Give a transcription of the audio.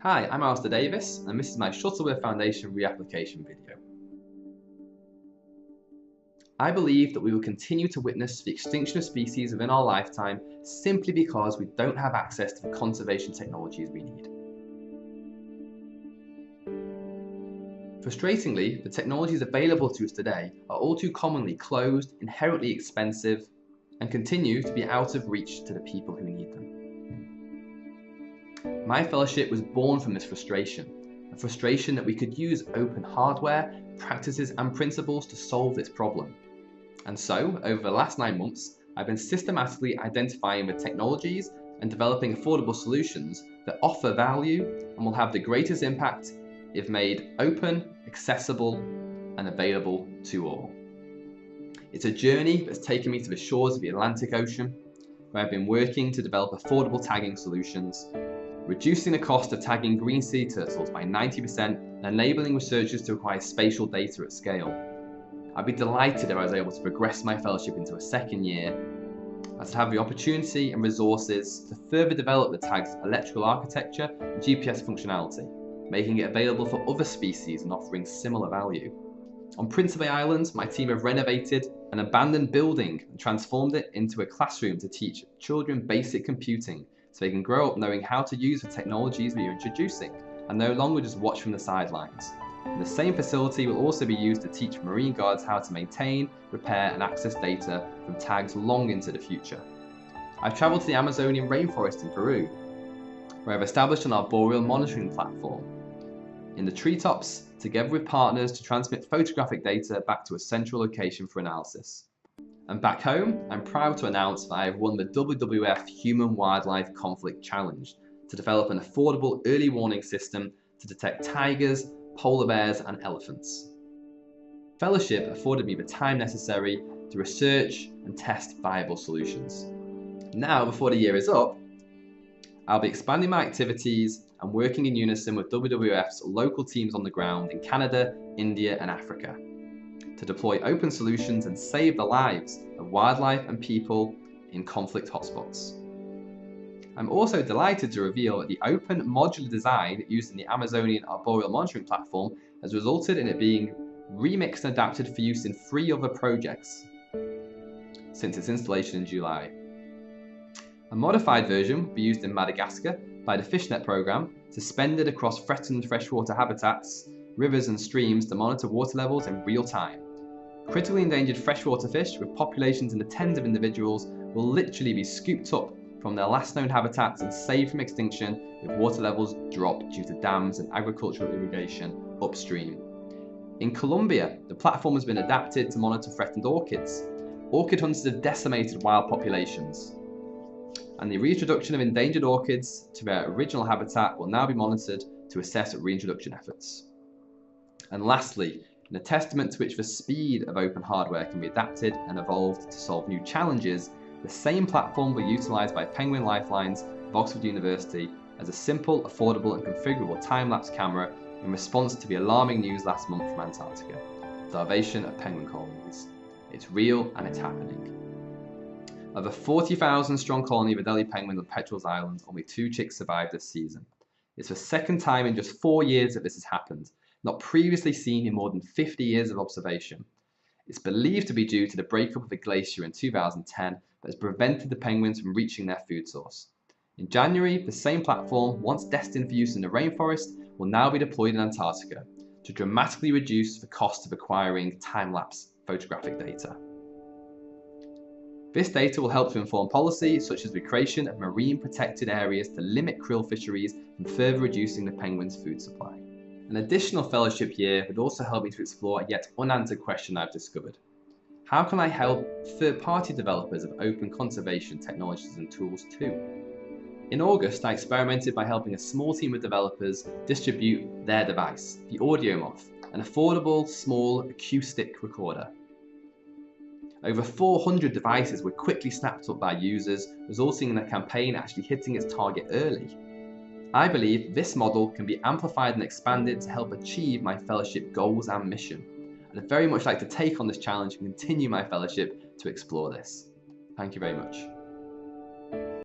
Hi, I'm Alistair Davis, and this is my Shuttleworth Foundation Reapplication video. I believe that we will continue to witness the extinction of species within our lifetime simply because we don't have access to the conservation technologies we need. Frustratingly, the technologies available to us today are all too commonly closed, inherently expensive, and continue to be out of reach to the people who need them. My fellowship was born from this frustration, a frustration that we could use open hardware, practices and principles to solve this problem. And so, over the last 9 months, I've been systematically identifying the technologies and developing affordable solutions that offer value and will have the greatest impact if made open, accessible and available to all. It's a journey that's taken me to the shores of the Atlantic Ocean, where I've been working to develop affordable tagging solutions, reducing the cost of tagging green sea turtles by 90% and enabling researchers to acquire spatial data at scale. I'd be delighted if I was able to progress my fellowship into a second year, as I'd have the opportunity and resources to further develop the tag's electrical architecture and GPS functionality, making it available for other species and offering similar value. On Prince of the Islands, my team have renovated an abandoned building and transformed it into a classroom to teach children basic computing so they can grow up knowing how to use the technologies we are introducing and no longer just watch from the sidelines. And the same facility will also be used to teach marine guards how to maintain, repair and access data from tags long into the future. I've travelled to the Amazonian rainforest in Peru, where I've established an arboreal monitoring platform in the treetops together with partners to transmit photographic data back to a central location for analysis. And back home, I'm proud to announce that I have won the WWF Human-Wildlife Conflict Challenge to develop an affordable early warning system to detect tigers, polar bears and elephants. Fellowship afforded me the time necessary to research and test viable solutions. Now, before the year is up, I'll be expanding my activities and working in unison with WWF's local teams on the ground in Canada, India and Africa to deploy open solutions and save the lives of wildlife and people in conflict hotspots. I'm also delighted to reveal that the open modular design used in the Amazonian Arboreal Monitoring Platform has resulted in it being remixed and adapted for use in 3 other projects since its installation in July. A modified version will be used in Madagascar by the FishNet program, suspended across threatened freshwater habitats, rivers and streams to monitor water levels in real time. Critically endangered freshwater fish with populations in the tens of individuals will literally be scooped up from their last known habitats and saved from extinction if water levels drop due to dams and agricultural irrigation upstream. In Colombia, the platform has been adapted to monitor threatened orchids. Orchid hunters have decimated wild populations, and the reintroduction of endangered orchids to their original habitat will now be monitored to assess reintroduction efforts. And lastly, in a testament to which the speed of open hardware can be adapted and evolved to solve new challenges, the same platform will be utilised by Penguin Lifelines of Oxford University as a simple, affordable and configurable time-lapse camera in response to the alarming news last month from Antarctica: starvation of penguin colonies. It's real and it's happening. Of a 40,000 strong colony of Adelie penguins on Petrel's Island, only 2 chicks survived this season. It's the second time in just 4 years that this has happened, not previously seen in more than 50 years of observation. It's believed to be due to the breakup of a glacier in 2010 that has prevented the penguins from reaching their food source. In January, the same platform, once destined for use in the rainforest, will now be deployed in Antarctica to dramatically reduce the cost of acquiring time-lapse photographic data. This data will help to inform policy such as the creation of marine protected areas to limit krill fisheries and further reducing the penguins' food supply. An additional fellowship year would also help me to explore a yet unanswered question I've discovered. How can I help third-party developers of open conservation technologies and tools too? In August, I experimented by helping a small team of developers distribute their device, the AudioMoth, an affordable, small acoustic recorder. Over 400 devices were quickly snapped up by users, resulting in the campaign actually hitting its target early. I believe this model can be amplified and expanded to help achieve my fellowship goals and mission. And I'd very much like to take on this challenge and continue my fellowship to explore this. Thank you very much.